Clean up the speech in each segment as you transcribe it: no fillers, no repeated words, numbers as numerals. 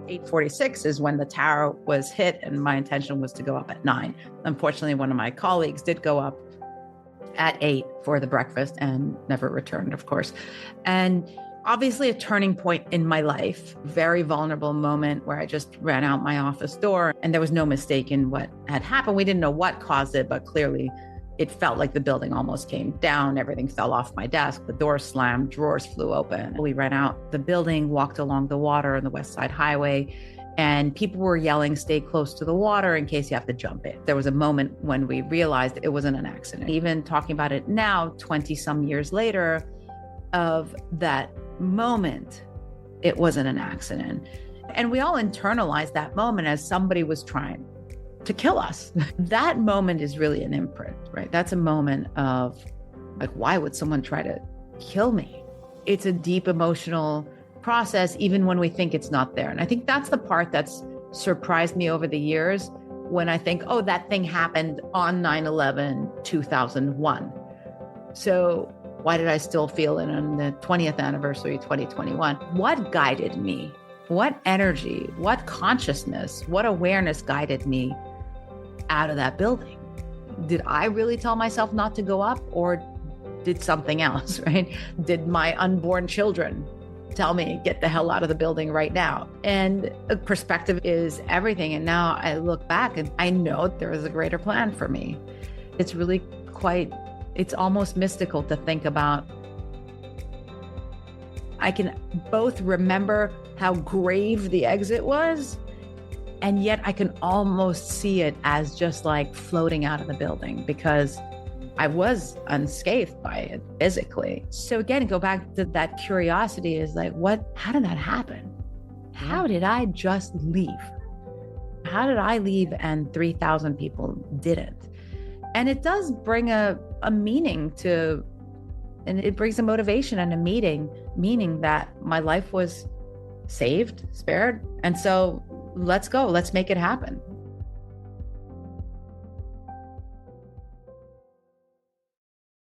8:46 is when the tower was hit, and my intention was to go up at 9. Unfortunately, one of my colleagues did go up at 8 for the breakfast and never returned, of course. And obviously a turning point in my life, very vulnerable moment where I just ran out my office door and there was no mistake in what had happened. We didn't know what caused it, but clearly it felt like the building almost came down. Everything fell off my desk. The door slammed, drawers flew open. We ran out the building, walked along the water on the West Side Highway, and people were yelling, stay close to the water in case you have to jump in. There was a moment when we realized it wasn't an accident. Even talking about it now, 20 some years later, of that moment, it wasn't an accident. And we all internalized that moment as somebody was trying to kill us. That moment is really an imprint, right? That's a moment of like, why would someone try to kill me? It's a deep emotional process, even when we think it's not there. And I think that's the part that's surprised me over the years when I think, oh, that thing happened on 9/11, 2001. So why did I still feel it on the 20th anniversary, 2021? What guided me? What energy, what consciousness, what awareness guided me out of that building? Did I really tell myself not to go up, or did something else, right? Did my unborn children tell me, get the hell out of the building right now? And perspective is everything. And now I look back and I know there is a greater plan for me. It's really it's almost mystical to think about. I can both remember how grave the exit was, and yet I can almost see it as just like floating out of the building because I was unscathed by it physically. So again, go back to that curiosity is like, how did that happen? How did I just leave? How did I leave and 3,000 people didn't? And it does bring a meaning to, and it brings a motivation and a meaning that my life was saved, spared. And so let's go, let's make it happen.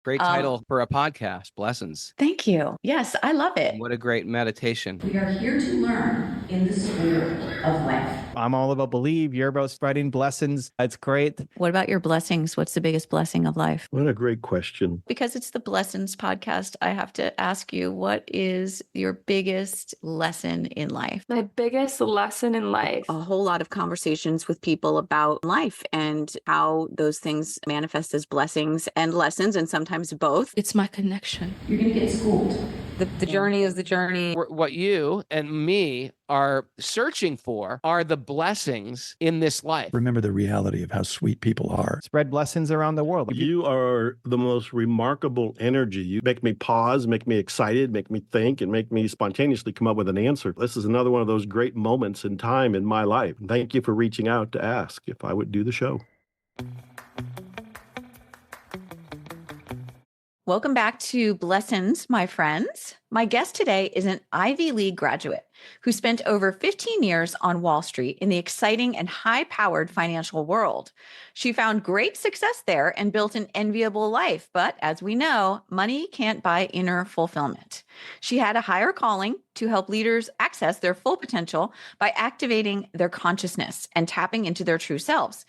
Great title for a podcast, Blessings. Thank you. Yes, I love it. What a great meditation. We are here to learn in the spirit of life. I'm all about believe. You're about spreading blessings. It's great. What about your blessings? What's the biggest blessing of life? What a great question. Because it's the Blessings podcast, I have to ask you, what is your biggest lesson in life? My biggest lesson in life. A whole lot of conversations with people about life and how those things manifest as blessings and lessons, and sometimes both. It's my connection. You're going to get schooled. The journey is the journey. What you and me are searching for are the blessings in this life. Remember the reality of how sweet people are. Spread blessings around the world. You are the most remarkable energy. You make me pause, make me excited, make me think, and make me spontaneously come up with an answer. This is another one of those great moments in time in my life. Thank you for reaching out to ask if I would do the show. Welcome back to Blessings, my friends. My guest today is an Ivy League graduate who spent over 15 years on Wall Street in the exciting and high-powered financial world. She found great success there and built an enviable life, but as we know, money can't buy inner fulfillment. She had a higher calling to help leaders access their full potential by activating their consciousness and tapping into their true selves.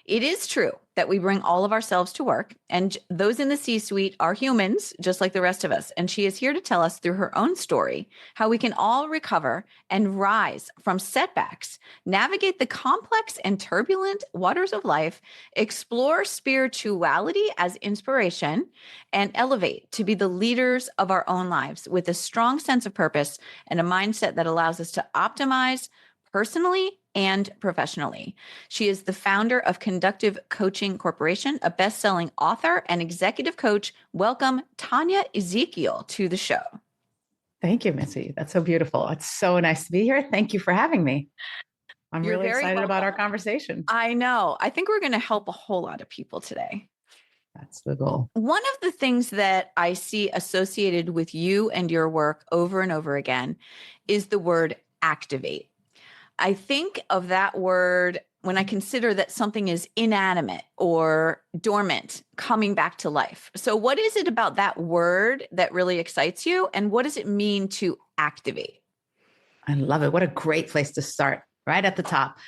It is true that we bring all of ourselves to work, and those in the C-suite are humans, just like the rest of us. And she is here to tell us through her own story how we can all recover and rise from setbacks, navigate the complex and turbulent waters of life, explore spirituality as inspiration, and elevate to be the leaders of our own lives with a strong sense of purpose and a mindset that allows us to optimize personally and professionally. She is the founder of Conductive Coaching Corporation, a best-selling author and executive coach. Welcome, Tanya Ezekiel, to the show. Thank you, Mitzi. That's so beautiful. It's so nice to be here. Thank you for having me. I'm really excited about our conversation. I know. I think we're going to help a whole lot of people today. That's the goal. One of the things that I see associated with you and your work over and over again is the word activate. I think of that word when I consider that something is inanimate or dormant, coming back to life. So what is it about that word that really excites you? And what does it mean to activate? I love it. What a great place to start, right at the top.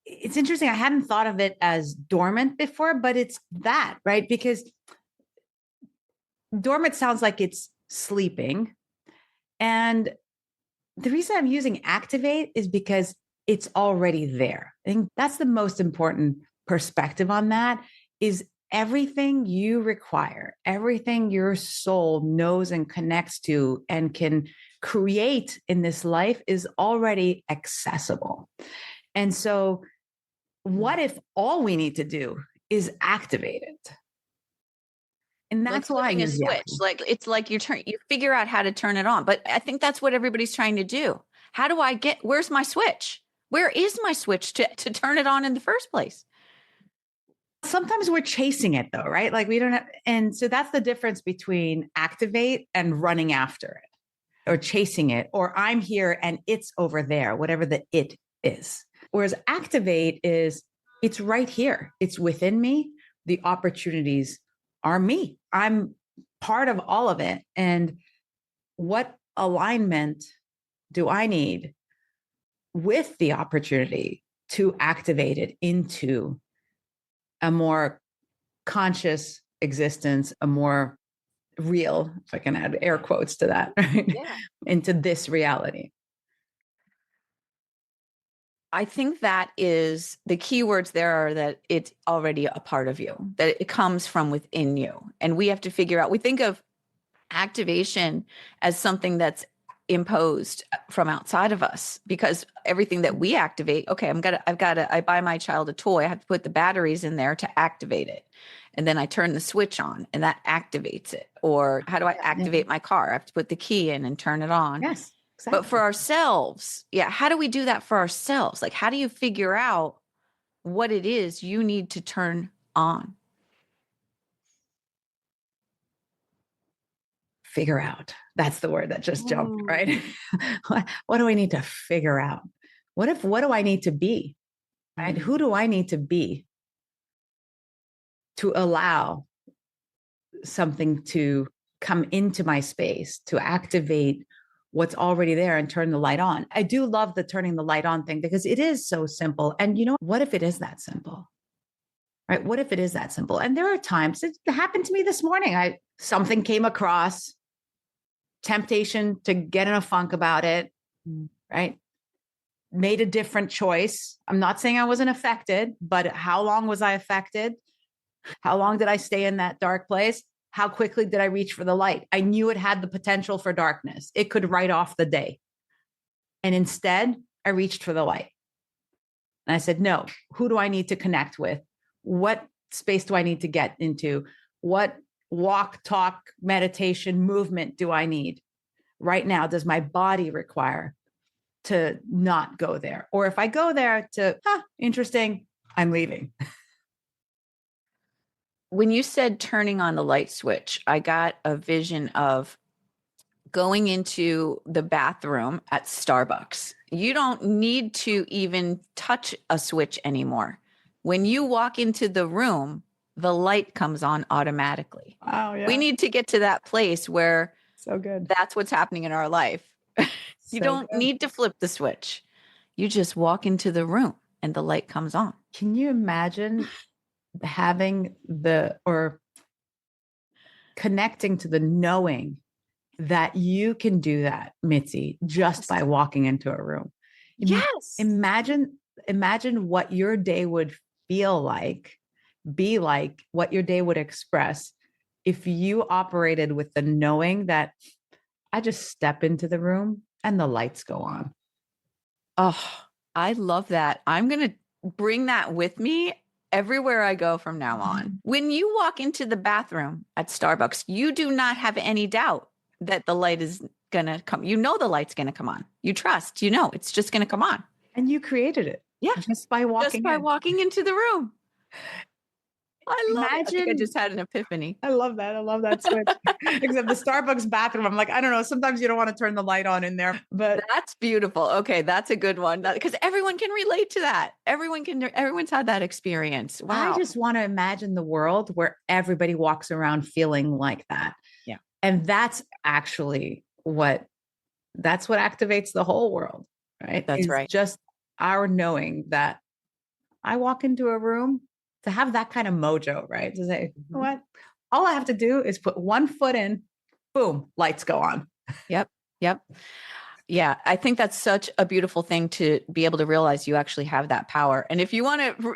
It's interesting. I hadn't thought of it as dormant before, but it's that, right? Because dormant sounds like it's sleeping. And the reason I'm using activate is because it's already there. I think that's the most important perspective on that is everything you require, everything your soul knows and connects to and can create in this life is already accessible. And so what if all we need to do is activate it? And that's why I flipping a use switch. Like it's like you figure out how to turn it on. But I think that's what everybody's trying to do. How do I where's my switch? Where is my switch to turn it on in the first place? Sometimes we're chasing it though, right? Like we don't have, and so that's the difference between activate and running after it or chasing it, or I'm here and it's over there, whatever the it is. Whereas activate is it's right here. It's within me. The opportunities are me. I'm part of all of it. And what alignment do I need with the opportunity to activate it into a more conscious existence, a more real, if I can add air quotes to that, right? Yeah. Into this reality. I think that is the key words there are that it's already a part of you, that it comes from within you. And we have to figure out, we think of activation as something that's imposed from outside of us because everything that we activate, okay, I buy my child a toy. I have to put the batteries in there to activate it. And then I turn the switch on and that activates it. Or how do I activate my car? I have to put the key in and turn it on. Yes. Exactly. But for ourselves, how do we do that for ourselves? Like, how do you figure out what it is you need to turn on? Figure out. That's the word that just jumped, right? What do I need to figure out? What do I need to be? Right? Who do I need to be to allow something to come into my space, to activate what's already there and turn the light on? I do love the turning the light on thing because it is so simple. And what if it is that simple? Right? What if it is that simple? And there are times it happened to me this morning. Something came across, temptation to get in a funk about it, right? Made a different choice. I'm not saying I wasn't affected, but how long was I affected? How long did I stay in that dark place? How quickly did I reach for the light? I knew it had the potential for darkness. It could write off the day. And instead, I reached for the light. And I said, no, who do I need to connect with? What space do I need to get into? What walk, talk, meditation, movement do I need right now? Does my body require to not go there? Or if I go there interesting, I'm leaving. When you said turning on the light switch, I got a vision of going into the bathroom at Starbucks. You don't need to even touch a switch anymore. When you walk into the room, the light comes on automatically. Wow, yeah. We need to get to that place where so good. That's what's happening in our life. You don't need to flip the switch. You just walk into the room and the light comes on. Can you imagine having connecting to the knowing that you can do that, Mitzi, just by walking into a room? Yes. Imagine what your day would feel like, be like, what your day would express if you operated with the knowing that I just step into the room and the lights go on. Oh, I love that. I'm going to bring that with me everywhere I go from now on. When you walk into the bathroom at Starbucks, you do not have any doubt that the light is going to come. You know the light's going to come on. You trust, it's just going to come on. And you created it. Yeah. Just by walking walking into the room. I love it. I think I Imagine- just had an epiphany. I love that switch. Except the Starbucks bathroom, I'm like, I don't know. Sometimes you don't want to turn the light on in there, but That's beautiful. Okay, that's a good one because everyone can relate to that. Everyone's had that experience. Wow. I just want to imagine the world where everybody walks around feeling like that. Yeah. And that's actually what That's what activates the whole world, right? That's It's right. just our knowing that I walk into a room to have that kind of mojo, right? To say, you know what? All I have to do is put one foot in, boom, lights go on. Yep. Yep. Yeah, I think that's such a beautiful thing to be able to realize you actually have that power. And if you want to,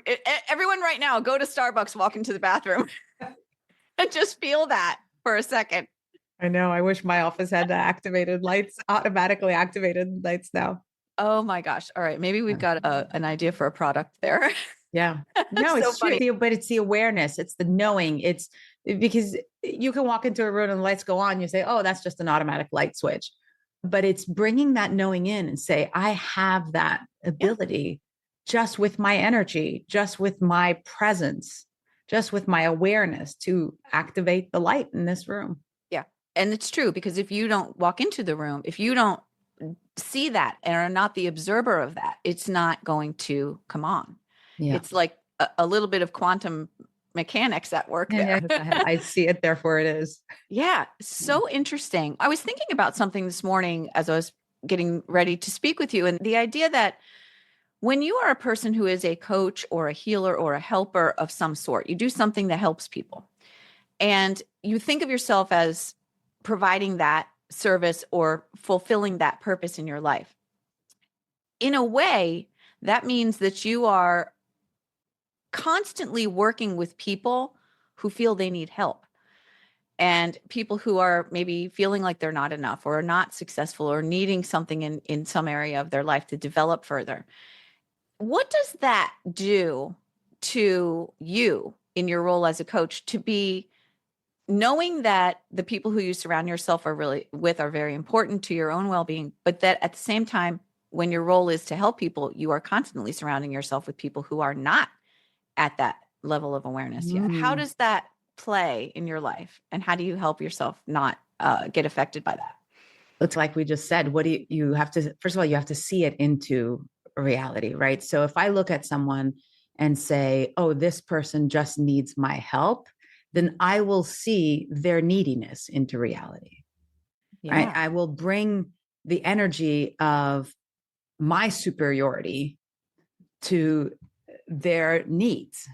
everyone right now, go to Starbucks, walk into the bathroom and just feel that for a second. I know. I wish my office had the activated lights, automatically activated lights now. Oh my gosh. All right. Maybe we've got an idea for a product there. Yeah. No, So it's true. funny. But it's the awareness. It's the knowing. It's because you can walk into a room and the lights go on. You say, oh, that's just an automatic light switch. But it's bringing that knowing in and say, I have that ability just with my energy, just with my presence, just with my awareness to activate the light in this room. Yeah. And it's true, because if you don't walk into the room, if you don't see that and are not the observer of that, it's not going to come on. Yeah. It's like a little bit of quantum mechanics at work there. I see it, therefore it is. Yeah, so interesting. I was thinking about something this morning as I was getting ready to speak with you, and the idea that when you are a person who is a coach or a healer or a helper of some sort, you do something that helps people, and you think of yourself as providing that service or fulfilling that purpose in your life. In a way, that means that you are constantly working with people who feel they need help, and people who are maybe feeling like they're not enough or are not successful or needing something in some area of their life to develop further. What does that do to you in your role as a coach, to be knowing that the people who you surround yourself are very important to your own well-being, but that at the same time, when your role is to help people, you are constantly surrounding yourself with people who are not at that level of awareness yet? How does that play in your life, and how do you help yourself not get affected by that? It's like we just said, what do you have to, first of all, you have to see it into reality, right? So if I look at someone and say, oh, this person just needs my help, then I will see their neediness into reality, right? I will bring the energy of my superiority to their needs.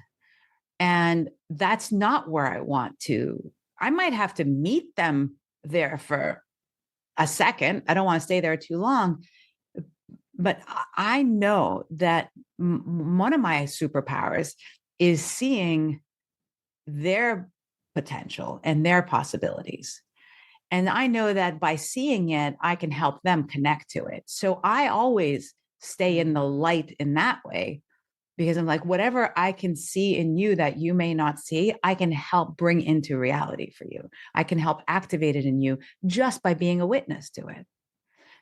And that's not where I want to. I might have to meet them there for a second. I don't want to stay there too long. But I know that one of my superpowers is seeing their potential and their possibilities. And I know that by seeing it, I can help them connect to it. So I always stay in the light in that way, because I'm like, whatever I can see in you that you may not see, I can help bring into reality for you. I can help activate it in you just by being a witness to it.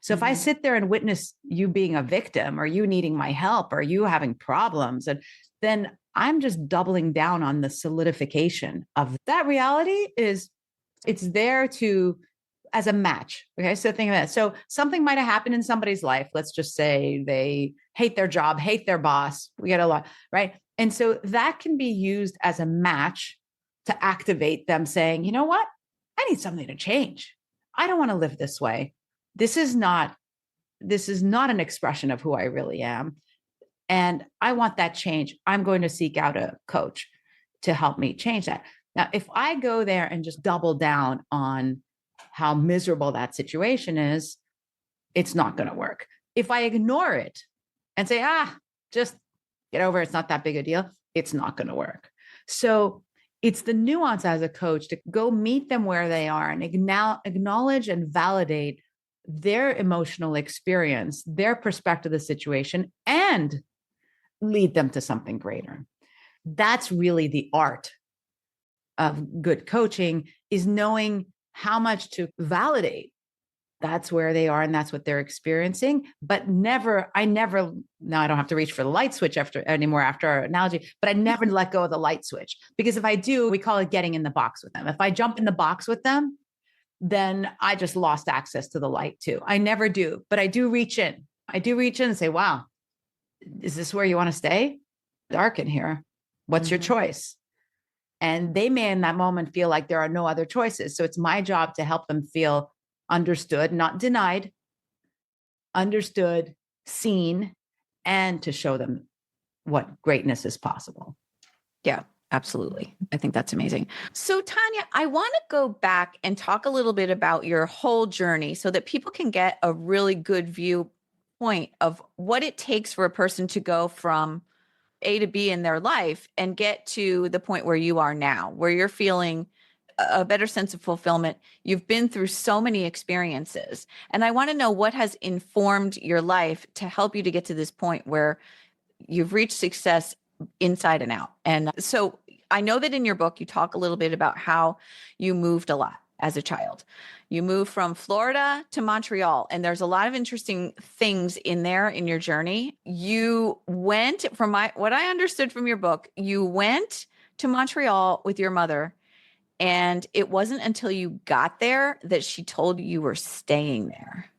So if I sit there and witness you being a victim, or you needing my help, or you having problems, and then I'm just doubling down on the solidification of that reality. It's there to, as a match. Okay. So think of that. So something might have happened in somebody's life. Let's just say they hate their job, hate their boss. We get a lot, right? And so that can be used as a match to activate them saying, you know what? I need something to change. I don't want to live this way. This is not an expression of who I really am. And I want that change. I'm going to seek out a coach to help me change that. Now, if I go there and just double down on how miserable that situation is, it's not going to work. If I ignore it and say, just get over it, it's not that big a deal, it's not going to work. So it's the nuance as a coach to go meet them where they are and acknowledge and validate their emotional experience, their perspective of the situation, and lead them to something greater. That's really the art of good coaching, is knowing how much to validate. That's where they are and that's what they're experiencing. But now I don't have to reach for the light switch anymore after our analogy, but I never let go of the light switch, because if I do, we call it getting in the box with them. If I jump in the box with them, then I just lost access to the light too. I never do, but I do reach in. And say, wow, is this where you want to stay? Dark in here. What's your choice? And they may in that moment feel like there are no other choices. So it's my job to help them feel understood, not denied, understood, seen, and to show them what greatness is possible. Yeah, absolutely. I think that's amazing. So, Tanya, I want to go back and talk a little bit about your whole journey so that people can get a really good viewpoint of what it takes for a person to go from A to B in their life and get to the point where you are now, where you're feeling a better sense of fulfillment. You've been through so many experiences. And I want to know what has informed your life to help you to get to this point where you've reached success inside and out. And so I know that in your book, you talk a little bit about how you moved a lot as a child. You moved from Florida to Montreal, and there's a lot of interesting things in there in your journey. You went from what I understood from your book, you went to Montreal with your mother, and it wasn't until you got there that she told you were staying there.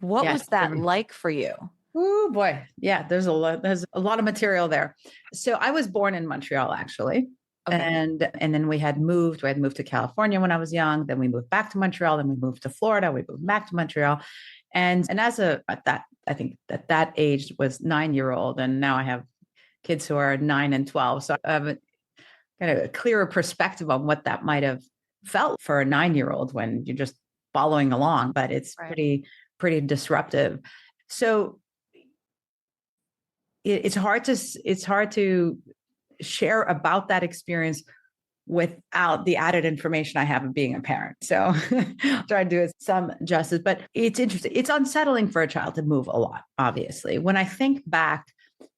What was that like for you? Oh boy. Yeah, there's a lot of material there. So I was born in Montreal, actually. Okay. And then we had moved to California when I was young. Then we moved back to Montreal. Then we moved to Florida. We moved back to Montreal. And I think that age was 9-year-old. And now I have kids who are 9 and 12. So I have kind of a clearer perspective on what that might have felt for a 9-year-old when you're just following along, but it's pretty disruptive. So it's hard to share about that experience without the added information I have of being a parent. So I'll try to do it some justice, but it's interesting. It's unsettling for a child to move a lot, obviously. When I think back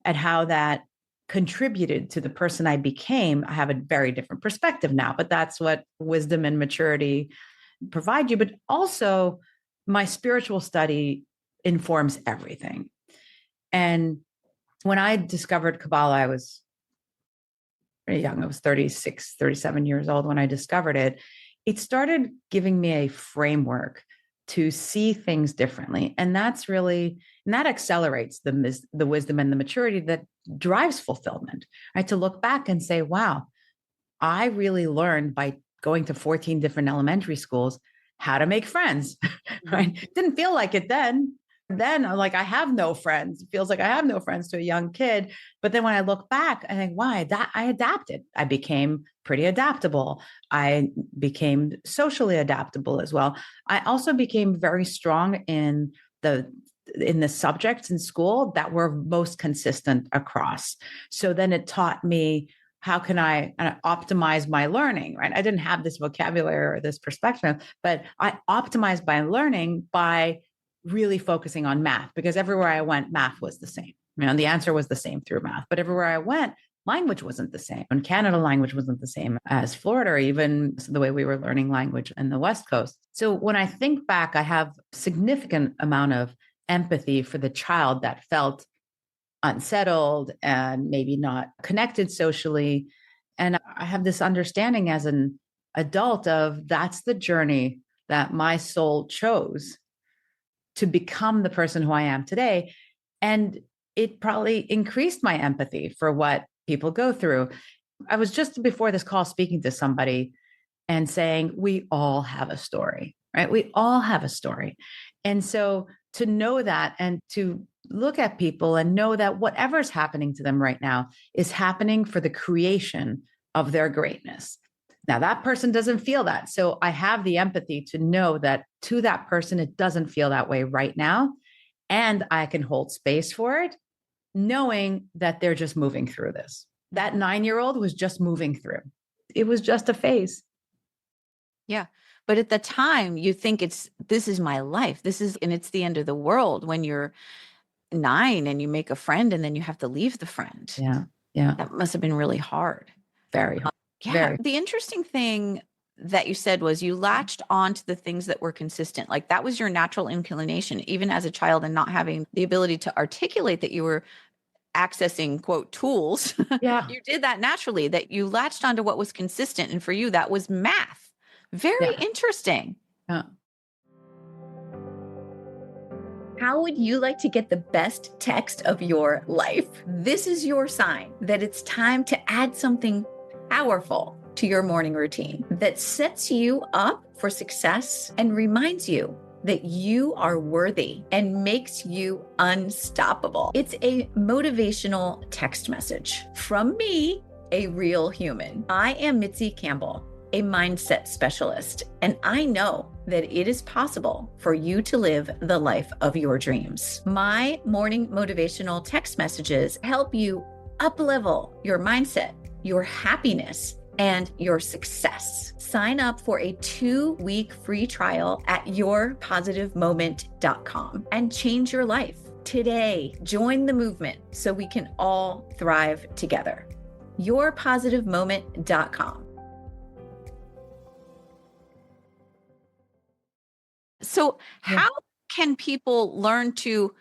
at how that contributed to the person I became, I have a very different perspective now, but that's what wisdom and maturity provide you. But also my spiritual study informs everything. And when I discovered Kabbalah, I was pretty young. I was 36, 37 years old when I discovered it. It started giving me a framework to see things differently. And that accelerates the wisdom and the maturity that drives fulfillment, right? To look back and say, wow, I really learned by going to 14 different elementary schools how to make friends, right? Didn't feel like it then. Then I'm like, I have no friends. It feels like I have no friends to a young kid. But then when I look back, I think, why? I adapted. I became pretty adaptable. I became socially adaptable as well. I also became very strong in the subjects in school that were most consistent across. So then it taught me, how can I optimize my learning, right? I didn't have this vocabulary or this perspective, but I optimized my learning by really focusing on math, because everywhere I went, math was the same. The answer was the same through math, but everywhere I went, language wasn't the same. In Canada, language wasn't the same as Florida, or even the way we were learning language in the West Coast. So when I think back, I have significant amount of empathy for the child that felt unsettled and maybe not connected socially. And I have this understanding as an adult of that's the journey that my soul chose to become the person who I am today. And it probably increased my empathy for what people go through. I was just before this call speaking to somebody and saying, we all have a story, right? We all have a story. And so to know that and to look at people and know that whatever's happening to them right now is happening for the creation of their greatness. Now, that person doesn't feel that. So I have the empathy to know that to that person, it doesn't feel that way right now. And I can hold space for it, knowing that they're just moving through this. That 9-year-old was just moving through. It was just a phase. Yeah. But at the time, you think this is my life. And it's the end of the world when you're 9 and you make a friend and then you have to leave the friend. Yeah. Yeah. That must have been really hard. Very hard. Yeah. Very. The interesting thing that you said was you latched on to the things that were consistent. Like that was your natural inclination, even as a child, and not having the ability to articulate that you were accessing, quote, tools. Yeah. You did that naturally, that you latched onto what was consistent. And for you, that was math. Very interesting. Yeah. How would you like to get the best text of your life? This is your sign that it's time to add something powerful to your morning routine that sets you up for success and reminds you that you are worthy and makes you unstoppable. It's a motivational text message from me, a real human. I am Mitzi Campbell, a mindset specialist, and I know that it is possible for you to live the life of your dreams. My morning motivational text messages help you up-level your mindset, your happiness, and your success. Sign up for a 2-week free trial at yourpositivemoment.com and change your life today. Join the movement so we can all thrive together. yourpositivemoment.com. So how can people learn to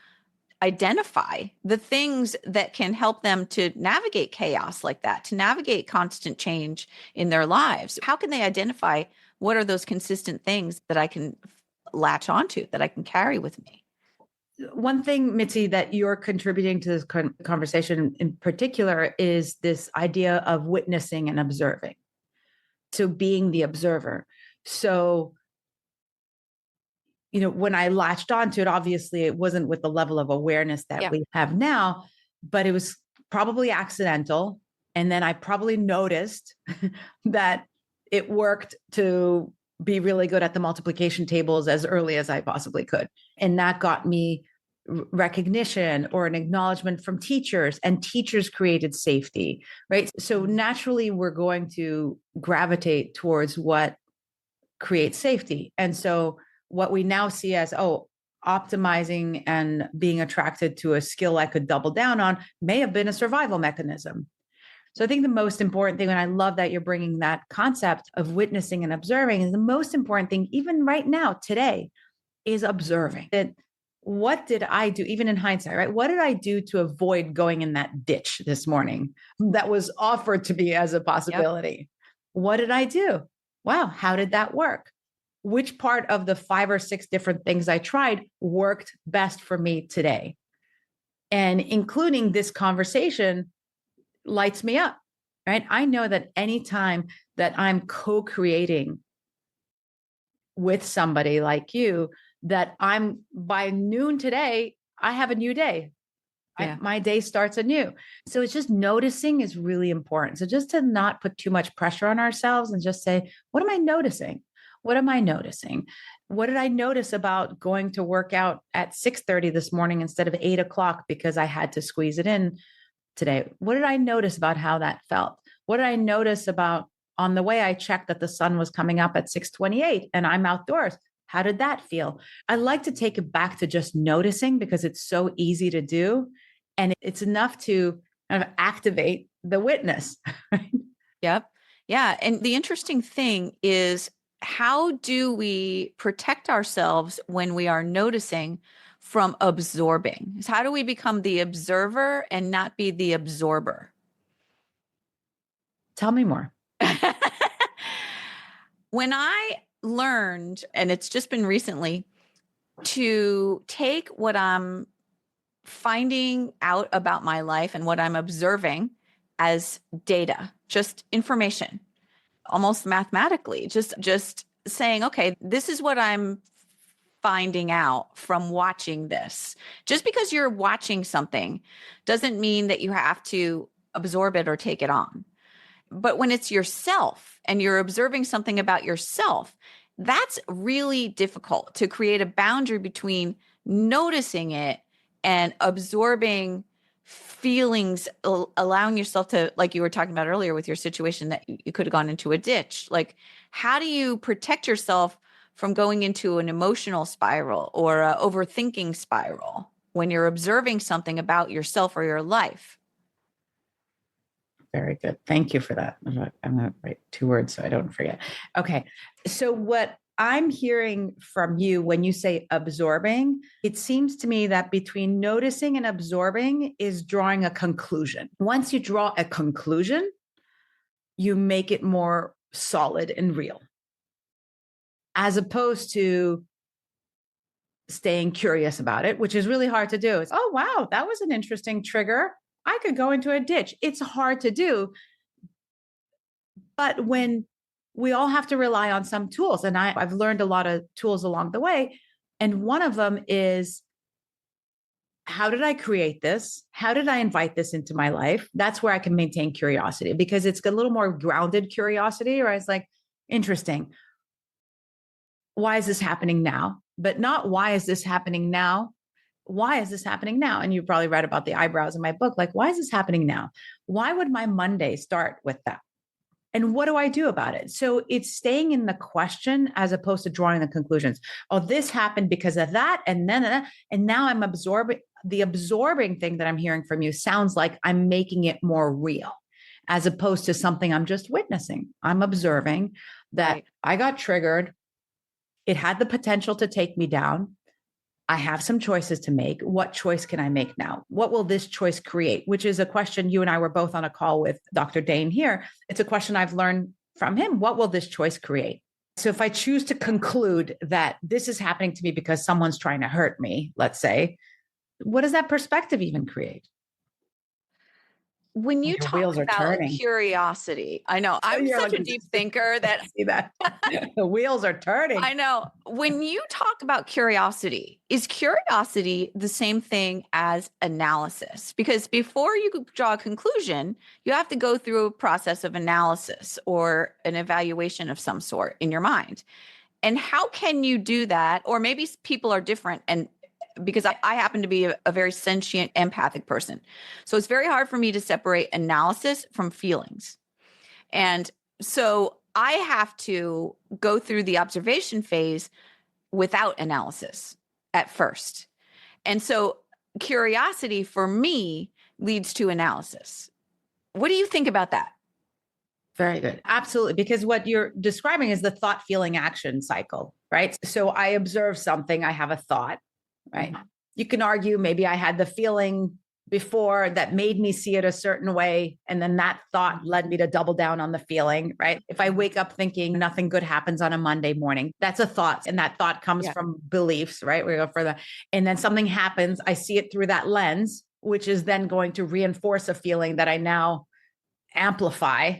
identify the things that can help them to navigate chaos like that, to navigate constant change in their lives? How can they identify what are those consistent things that I can latch onto, that I can carry with me? One thing, Mitzi, that you're contributing to this conversation in particular is this idea of witnessing and observing. So being the observer. So when I latched onto it, obviously it wasn't with the level of awareness that we have now, but it was probably accidental. And then I probably noticed that it worked to be really good at the multiplication tables as early as I possibly could. And that got me recognition or an acknowledgement from teachers, and teachers created safety, right? So naturally we're going to gravitate towards what creates safety. And so what we now see as, optimizing and being attracted to a skill I could double down on may have been a survival mechanism. So I think the most important thing, and I love that you're bringing that concept of witnessing and observing, is the most important thing, even right now, today, is observing. That what did I do, even in hindsight, right? What did I do to avoid going in that ditch this morning that was offered to me as a possibility? Yep. What did I do? Wow, how did that work? Which part of the 5 or 6 different things I tried worked best for me today? And including this conversation lights me up, right? I know that anytime that I'm co-creating with somebody like you, that I'm by noon today, I have a new day. My day starts anew. So it's just noticing is really important. So just to not put too much pressure on ourselves and just say, what am I noticing? What am I noticing? What did I notice about going to work out at 6:30 this morning instead of 8 o'clock because I had to squeeze it in today? What did I notice about how that felt? What did I notice about on the way I checked that the sun was coming up at 6:28 and I'm outdoors? How did that feel? I like to take it back to just noticing because it's so easy to do. And it's enough to kind of activate the witness. Yep. Yeah. And the interesting thing is, how do we protect ourselves when we are noticing from absorbing? So how do we become the observer and not be the absorber? Tell me more. When I learned, and it's just been recently, to take what I'm finding out about my life and what I'm observing as data, just information, almost mathematically, just saying, okay, this is what I'm finding out from watching this. Just because you're watching something doesn't mean that you have to absorb it or take it on. But when it's yourself and you're observing something about yourself, that's really difficult to create a boundary between noticing it and absorbing feelings, allowing yourself to, like you were talking about earlier with your situation that you could have gone into a ditch. Like, how do you protect yourself from going into an emotional spiral or a overthinking spiral when you're observing something about yourself or your life? Very good. Thank you for that. I'm going to write 2 words so I don't forget. Okay. So what I'm hearing from you when you say absorbing, it seems to me that between noticing and absorbing is drawing a conclusion. Once you draw a conclusion, you make it more solid and real, as opposed to staying curious about it, which is really hard to do. It's, oh, wow, that was an interesting trigger. I could go into a ditch. It's hard to do. But when we all have to rely on some tools, and I've learned a lot of tools along the way, And one of them is, how did I create this? How did I invite this into my life? That's where I can maintain curiosity, because it's a little more grounded curiosity, where it's like, interesting. Why is this happening now? But not why is this happening now? Why is this happening now? And you probably read about the eyebrows in my book. Like, why is this happening now? Why would my Monday start with that? And what do I do about it? So it's staying in the question as opposed to drawing the conclusions. Oh, this happened because of that. And then, and now I'm absorbing. The absorbing thing that I'm hearing from you sounds like I'm making it more real, as opposed to something I'm just witnessing. I'm observing that I got triggered. It had the potential to take me down. I have some choices to make. What choice can I make now? What will this choice create? Which is a question you and I were both on a call with Dr. Dane here. It's a question I've learned from him. What will this choice create? So if I choose to conclude that this is happening to me because someone's trying to hurt me, let's say, what does that perspective even create? When you Your talk wheels are about turning. curiosity, I know I'm You're such like, a deep thinker that see that the wheels are turning. I know. When you talk about curiosity, is curiosity the same thing as analysis? Because before you could draw a conclusion, you have to go through a process of analysis or an evaluation of some sort in your mind. And how can you do that? Or maybe people are different. And because I happen to be a very sentient, empathic person. So it's very hard for me to separate analysis from feelings. And so I have to go through the observation phase without analysis at first. And so curiosity for me leads to analysis. What do you think about that? Very good. Absolutely. Because what you're describing is the thought, feeling, action cycle, right? So I observe something, I have a thought, right? You can argue maybe I had the feeling before that made me see it a certain way. And then that thought led me to double down on the feeling, right? If I wake up thinking nothing good happens on a Monday morning, that's a thought. And that thought comes from beliefs, right? We go further. And then something happens, I see it through that lens, which is then going to reinforce a feeling that I now amplify.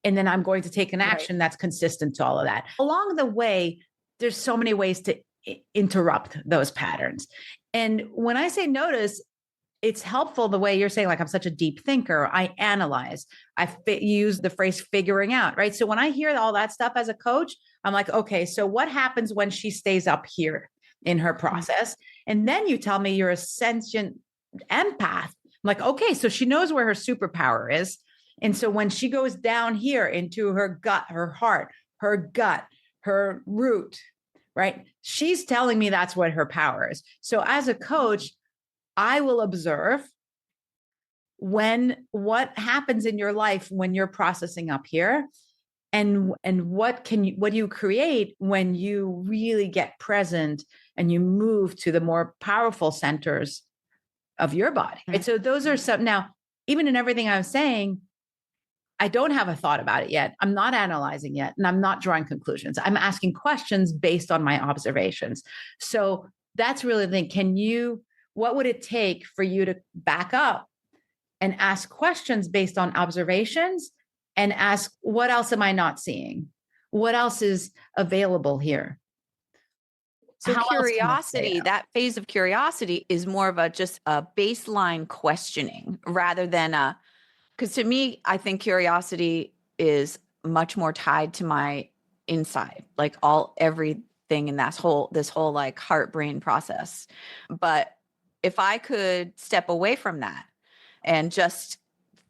And then I'm going to take an action that's consistent to all of that. Along the way, there's so many ways to interrupt those patterns. And when I say notice, it's helpful the way you're saying, like, I'm such a deep thinker. I analyze. Use the phrase figuring out, right? So when I hear all that stuff as a coach, I'm like, okay, so what happens when she stays up here in her process? And then you tell me you're a sentient empath. I'm like, okay, so she knows where her superpower is. And so when she goes down here into her gut, her heart, her gut, her root, right? She's telling me that's what her power is. So as a coach, I will observe what happens in your life when you're processing up here, and what do you create when you really get present and you move to the more powerful centers of your body. Right? So those are some. Now, even in everything I'm saying, I don't have a thought about it yet. I'm not analyzing yet, and I'm not drawing conclusions. I'm asking questions based on my observations. So that's really the thing. What would it take for you to back up and ask questions based on observations and ask, what else am I not seeing? What else is available here? So curiosity, that phase of curiosity is more of just a baseline questioning rather than because to me, I think curiosity is much more tied to my inside, like everything in this whole like heart brain process. But if I could step away from that and just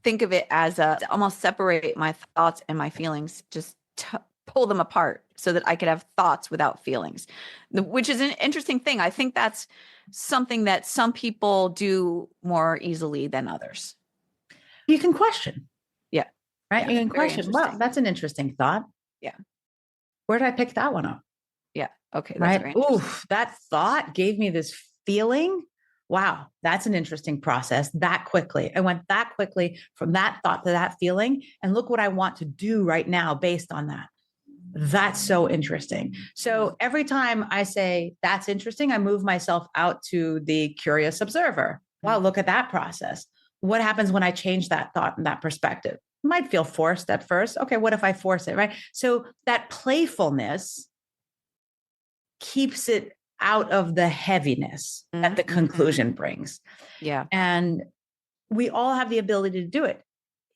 think of it as almost separate my thoughts and my feelings, just pull them apart so that I could have thoughts without feelings, which is an interesting thing. I think that's something that some people do more easily than others. You can question. Yeah. Right. Yeah, you can question. Well, that's an interesting thought. Yeah. Where did I pick that one up? Yeah. Okay. That's right. Oof, that thought gave me this feeling. Wow, that's an interesting process that quickly. I went that quickly from that thought to that feeling. And look what I want to do right now based on that. That's so interesting. So every time I say that's interesting, I move myself out to the curious observer. Wow, look at that process. What happens when I change that thought and that perspective? It might feel forced at first. Okay, what if I force it, right? So that playfulness keeps it out of the heaviness that the conclusion brings. Yeah. And we all have the ability to do it.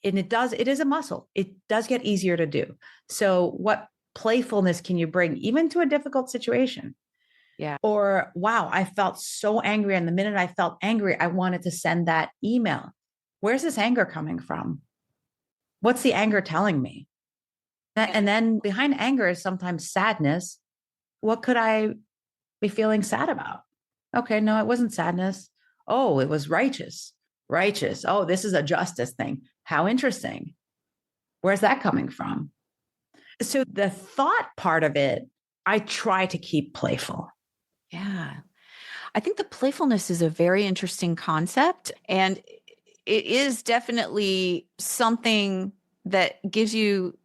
And it is a muscle. It does get easier to do. So what playfulness can you bring even to a difficult situation? Yeah. Or, wow, I felt so angry. And the minute I felt angry, I wanted to send that email. Where's this anger coming from? What's the anger telling me? And then behind anger is sometimes sadness. What could I be feeling sad about? Okay, no, it wasn't sadness. Oh, it was righteous. Righteous. Oh, this is a justice thing. How interesting. Where's that coming from? So the thought part of it, I try to keep playful. Yeah. I think the playfulness is a very interesting concept. And it is definitely something that gives you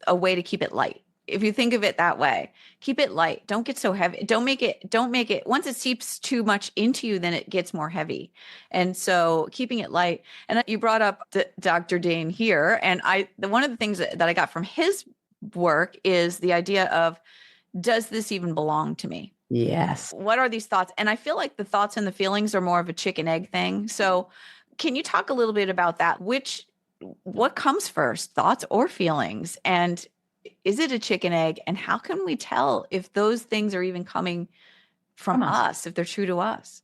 a way to keep it light. If you think of it that way, keep it light. Don't get so heavy. Don't make it, once it seeps too much into you, then it gets more heavy. And so keeping it light. And you brought up Dr. Dane here. And one of the things that I got from his work is the idea of, does this even belong to me? Yes. What are these thoughts? And I feel like the thoughts and the feelings are more of a chicken egg thing. So can you talk a little bit about that? What comes first, thoughts or feelings? And is it a chicken egg? And how can we tell if those things are even coming from us, if they're true to us?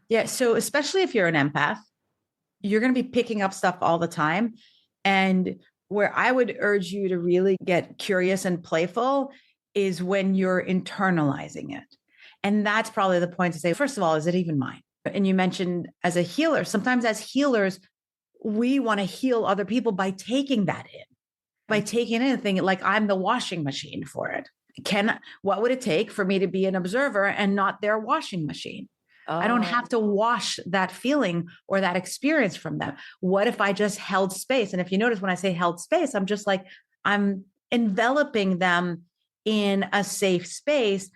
Yeah. So especially if you're an empath, you're going to be picking up stuff all the time. And where I would urge you to really get curious and playful is when you're internalizing it. And that's probably the point to say, first of all, is it even mine? And you mentioned as a healer, sometimes as healers, we want to heal other people by taking that in, by taking anything like I'm the washing machine for it. What would it take for me to be an observer and not their washing machine? I don't have to wash that feeling or that experience from them. What if I just held space? And if you notice when I say held space, I'm just like, I'm enveloping them in a safe space,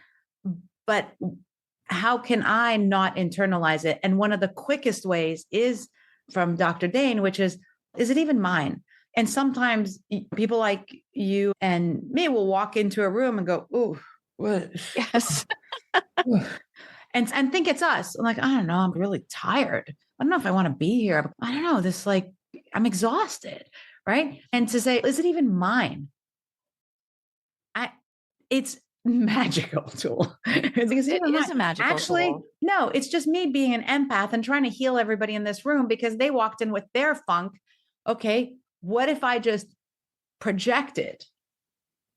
but how can I not internalize it? And one of the quickest ways is from Dr. Dane, which is it even mine? And sometimes people like you and me will walk into a room and go, ooh, what? Yes. and think it's us. I'm like, I don't know. I'm really tired. I don't know if I want to be here. I don't know. I'm exhausted. Right. And to say, is it even mine? It's magical tool. It is a magical tool. No, it's just me being an empath and trying to heal everybody in this room because they walked in with their funk. Okay, what if I just project it?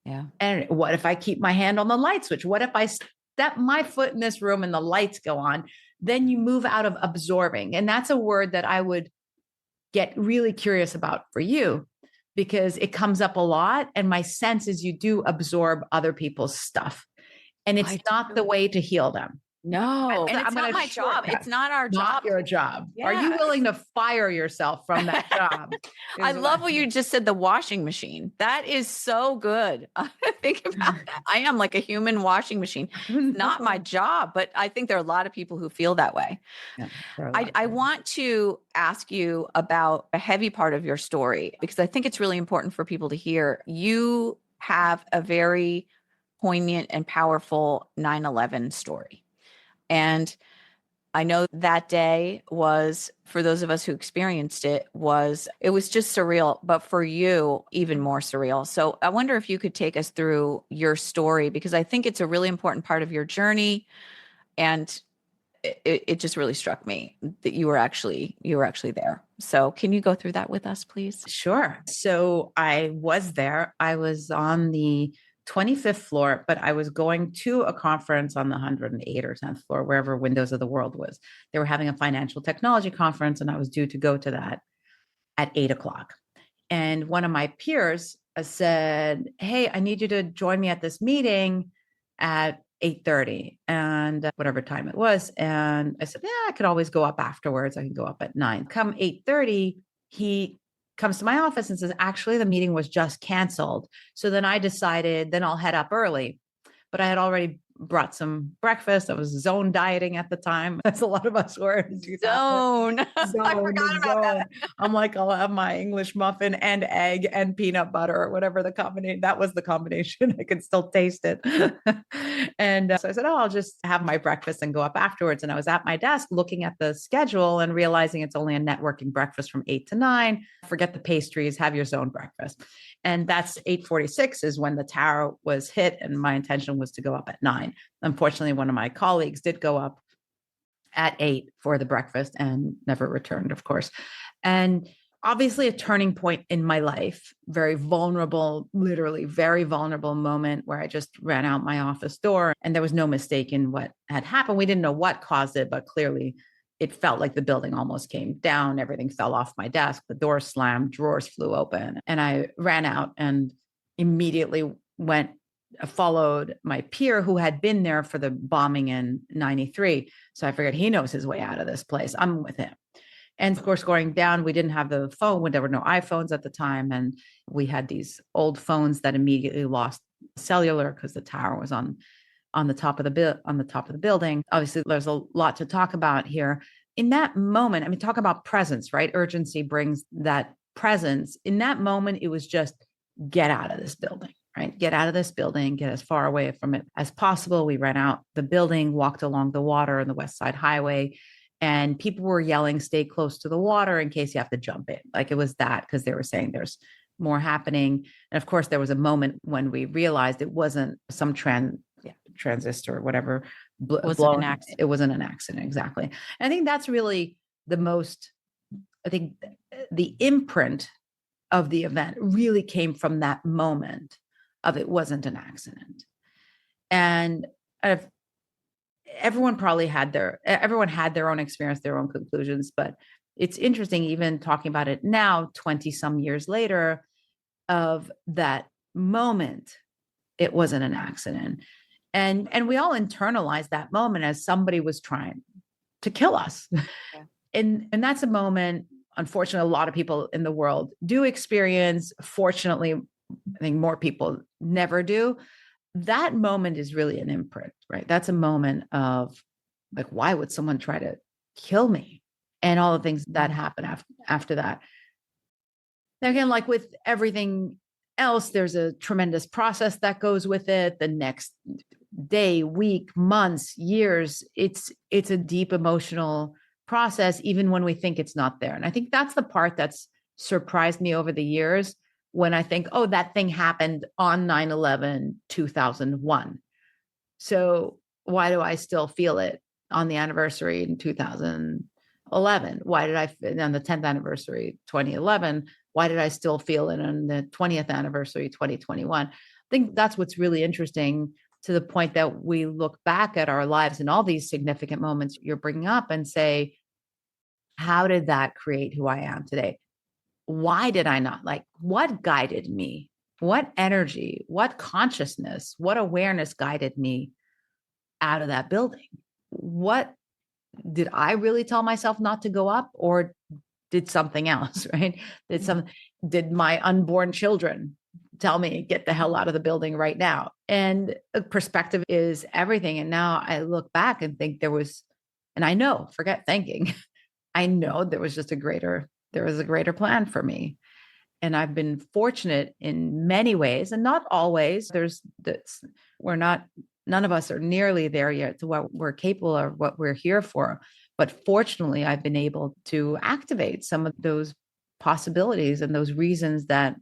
Yeah. And what if I keep my hand on the light switch? What if I step my foot in this room and the lights go on? Then you move out of absorbing. And that's a word that I would get really curious about for you, because it comes up a lot. And my sense is you do absorb other people's stuff. And it's not the way to heal them. No. And it's not my job. It's not our job. Not your job. Yes. Are you willing to fire yourself from that job? I love what you just said, the washing machine. That is so good. Think about that. I am like a human washing machine. Not my job, but I think there are a lot of people who feel that way. Yeah, I want to ask you about a heavy part of your story, because I think it's really important for people to hear. You have a very poignant and powerful 9/11 story. And I know that day was, for those of us who experienced it was just surreal, but for you, even more surreal. So I wonder if you could take us through your story, because I think it's a really important part of your journey. And it just really struck me that you were actually there. So can you go through that with us, please? Sure. So I was there. I was on the 25th floor, but I was going to a conference on the 108th or 10th floor, wherever Windows of the World was. They were having a financial technology conference, and I was due to go to that at 8:00. And one of my peers said, hey, I need you to join me at this meeting at 8:30 and whatever time it was. And I said, yeah, I could always go up afterwards. I can go up at 9. Come 8:30, he comes to my office and says, actually, the meeting was just canceled. So then I decided, then I'll head up early. But I had already brought some breakfast. I was zone dieting at the time, as a lot of us were. In 2000. Zone. I forgot about that. I'm like, I'll have my English muffin and egg and peanut butter or whatever the combination. That was the combination. I could still taste it. And so I said, oh, I'll just have my breakfast and go up afterwards. And I was at my desk looking at the schedule and realizing it's only a networking breakfast from 8 to 9. Forget the pastries, have your zone breakfast. And that's 8:46 is when the tower was hit. And my intention was to go up at 9. Unfortunately, one of my colleagues did go up at 8 for the breakfast and never returned, of course. And obviously a turning point in my life, very vulnerable, literally very vulnerable moment where I just ran out my office door and there was no mistake in what had happened. We didn't know what caused it, but clearly it felt like the building almost came down. Everything fell off my desk. The door slammed, drawers flew open, and I ran out and immediately followed my peer who had been there for the bombing in 93. So I figured he knows his way out of this place. I'm with him. And of course, going down, we didn't have the phone when there were no iPhones at the time. And we had these old phones that immediately lost cellular because the tower was on the top of the building. Obviously, there's a lot to talk about here. In that moment, I mean, talk about presence, right? Urgency brings that presence. In that moment, it was just get out of this building, right? Get out of this building, get as far away from it as possible. We ran out the building, walked along the water on the West Side Highway, and people were yelling, stay close to the water in case you have to jump in. Like it was that, because they were saying there's more happening. And of course, there was a moment when we realized it wasn't some transistor or whatever. It wasn't an accident. Exactly. And I think that's really the imprint of the event really came from that moment of it wasn't an accident. And everyone had their own experience, their own conclusions, but it's interesting, even talking about it now, 20 some years later, of that moment, it wasn't an accident. And we all internalize that moment as somebody was trying to kill us. Yeah. And that's a moment, unfortunately, a lot of people in the world do experience. Fortunately, I think more people never do. That moment is really an imprint, right? That's a moment of like, why would someone try to kill me? And all the things that happen after that. Now, again, like with everything else, there's a tremendous process that goes with it. The next day, week, months, years, it's a deep emotional process, even when we think it's not there. And I think that's the part that's surprised me over the years, when I think, oh, that thing happened on 9/11/2001. So why do I still feel it on the anniversary in 2011? Why did on the 10th anniversary, 2011, why did I still feel it on the 20th anniversary, 2021? I think that's what's really interesting, to the point that we look back at our lives and all these significant moments you're bringing up and say, how did that create who I am today? Why did I not, what guided me? What energy, what consciousness, what awareness guided me out of that building? What did I really tell myself not to go up, or did something else, right? Did my unborn children tell me, get the hell out of the building right now? And perspective is everything. And now I look back and think forget thinking, I know there was a greater plan for me. And I've been fortunate in many ways, and not always. None of us are nearly there yet to what we're capable of, what we're here for. But fortunately, I've been able to activate some of those possibilities and those reasons that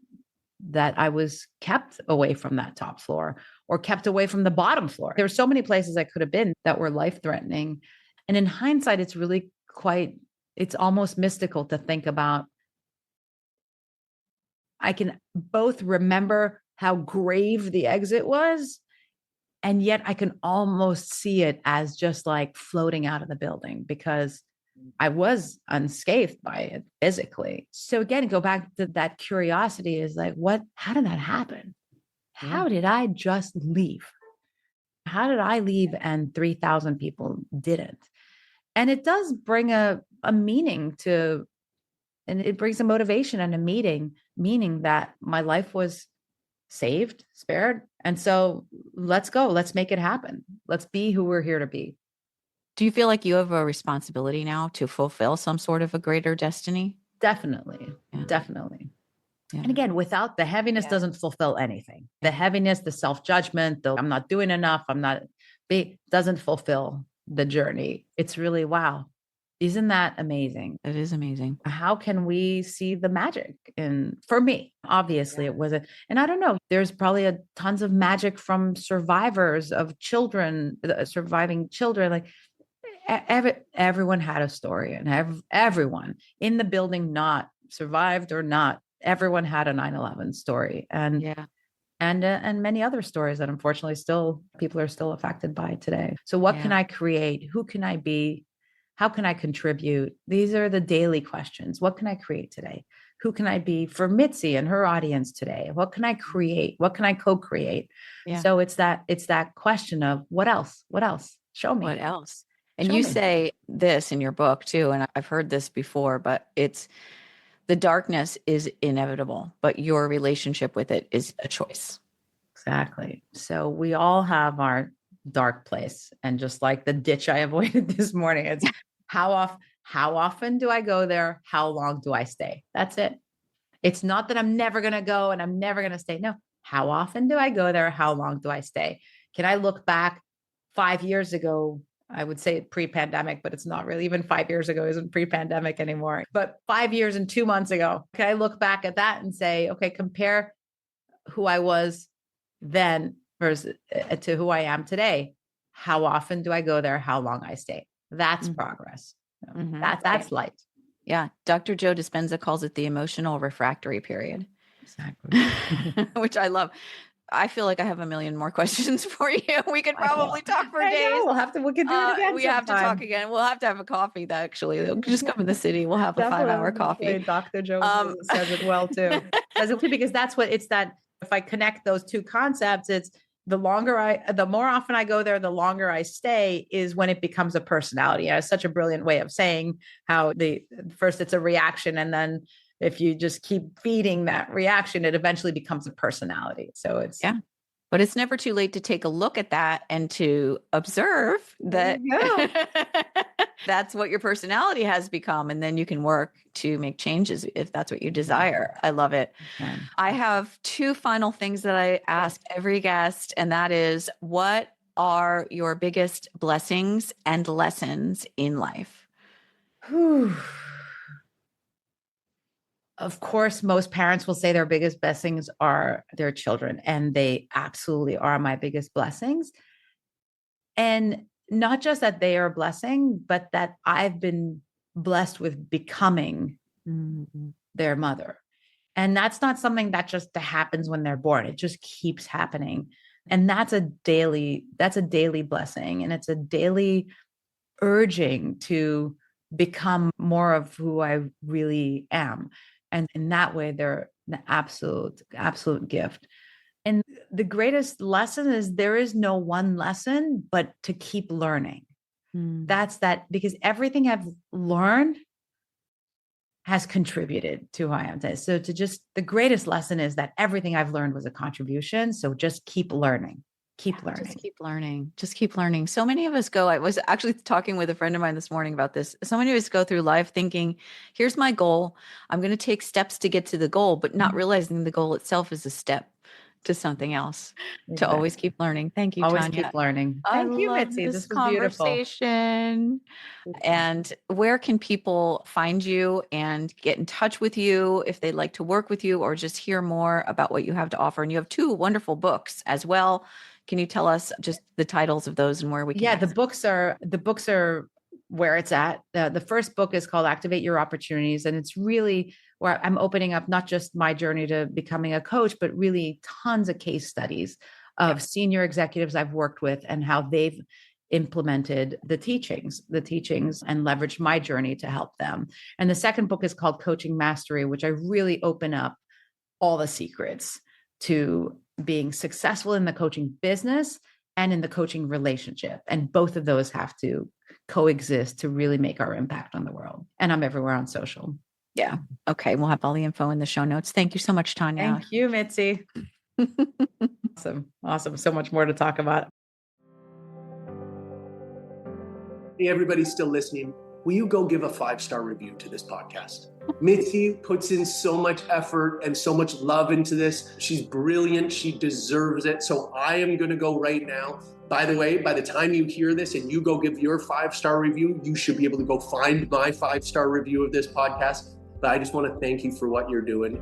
I was kept away from that top floor, or kept away from the bottom floor. There were so many places I could have been that were life-threatening. And in hindsight, it's really it's almost mystical to think about. I can both remember how grave the exit was, and yet I can almost see it as just like floating out of the building, because I was unscathed by it physically. So again, go back to that curiosity, is like, how did that happen? How did I just leave? How did I leave and 3,000 people didn't? And it does bring a meaning and it brings a motivation and a meaning that my life was saved, spared. And so let's go. Let's make it happen. Let's be who we're here to be. Do you feel like you have a responsibility now to fulfill some sort of a greater destiny? Definitely. Yeah. Definitely. Yeah. And again, without the heaviness doesn't fulfill anything. The heaviness, the self-judgment, the I'm not doing enough, doesn't fulfill the journey. It's really, wow. Isn't that amazing? It is amazing. How can we see the magic? And for me, obviously it wasn't, and I don't know, there's probably tons of magic from survivors of children, surviving children. Like everyone had a story, and everyone in the building, not survived or not, everyone had a 9/11 story, and many other stories that unfortunately still people are still affected by today. So what can I create? Who can I be? How can I contribute? These are the daily questions. What can I create today? Who can I be for Mitzi and her audience today? What can I create? What can I co-create? Yeah. So it's that question of what else? What else? Show me. What else? And you say this in your book too, and I've heard this before, but it's the darkness is inevitable, but your relationship with it is a choice. Exactly. So we all have our dark place. And just like the ditch I avoided this morning, it's how often do I go there? How long do I stay? That's it. It's not that I'm never going to go and I'm never going to stay. No. How often do I go there? How long do I stay? Can I look back 5 years ago? I would say pre-pandemic, but it's not really. Even 5 years ago isn't pre-pandemic anymore. But 5 years and 2 months ago, can I look back at that and say, okay, compare who I was then versus to who I am today? How often do I go there? How long I stay? That's progress. That's light. Yeah. Dr. Joe Dispenza calls it the emotional refractory period. Exactly. Which I love. I feel like I have a million more questions for you. We could probably talk for days. We can do it again. We have to talk again. We'll have to have a coffee. That actually, they'll just come in the city. We'll have a 5-hour coffee. Dr. Joe says it well too. Because that's what it's that. If I connect those two concepts, it's the more often I go there, the longer I stay is when it becomes a personality. And it's such a brilliant way of saying how first it's a reaction, and then if you just keep feeding that reaction, it eventually becomes a personality. So it's but it's never too late to take a look at that and to observe that that's what your personality has become. And then you can work to make changes if that's what you desire. I love it. Okay. I have 2 final things that I ask every guest, and that is, what are your biggest blessings and lessons in life? Of course, most parents will say their biggest blessings are their children, and they absolutely are my biggest blessings. And not just that they are a blessing, but that I've been blessed with becoming their mother. And that's not something that just happens when they're born. It just keeps happening. And that's a daily blessing. And it's a daily urging to become more of who I really am. And in that way, they're an absolute gift. And the greatest lesson is there is no one lesson, but to keep learning. That's that, because everything I've learned has contributed to who I am today. So the greatest lesson is that everything I've learned was a contribution. So just keep learning. Just keep learning. So many of us I was actually talking with a friend of mine this morning about this. So many of us go through life thinking, here's my goal. I'm going to take steps to get to the goal, but not realizing the goal itself is a step to something else. Exactly. To always keep learning. Thank you, Tanya. Always keep learning. Thank you, Mitzi. This was conversation. Beautiful. And where can people find you and get in touch with you if they'd like to work with you or just hear more about what you have to offer? And you have 2 wonderful books as well. Can you tell us just the titles of those and where we can? Yeah, the books are where it's at. The first book is called Activate Your Opportunities. And it's really where I'm opening up not just my journey to becoming a coach, but really tons of case studies of senior executives I've worked with and how they've implemented the teachings and leveraged my journey to help them. And the second book is called Coaching Mastery, which I really open up all the secrets to being successful in the coaching business and in the coaching relationship. And both of those have to coexist to really make our impact on the world. And I'm everywhere on social. Yeah. Okay. We'll have all the info in the show notes. Thank you so much, Tanya. Thank you, Mitzi. Awesome. So much more to talk about. Hey, everybody still listening. Will you go give a 5-star review to this podcast? Mitzi puts in so much effort and so much love into this. She's brilliant. She deserves it. So I am going to go right now. By the way, by the time you hear this and you go give your 5-star review, you should be able to go find my 5-star review of this podcast. But I just want to thank you for what you're doing.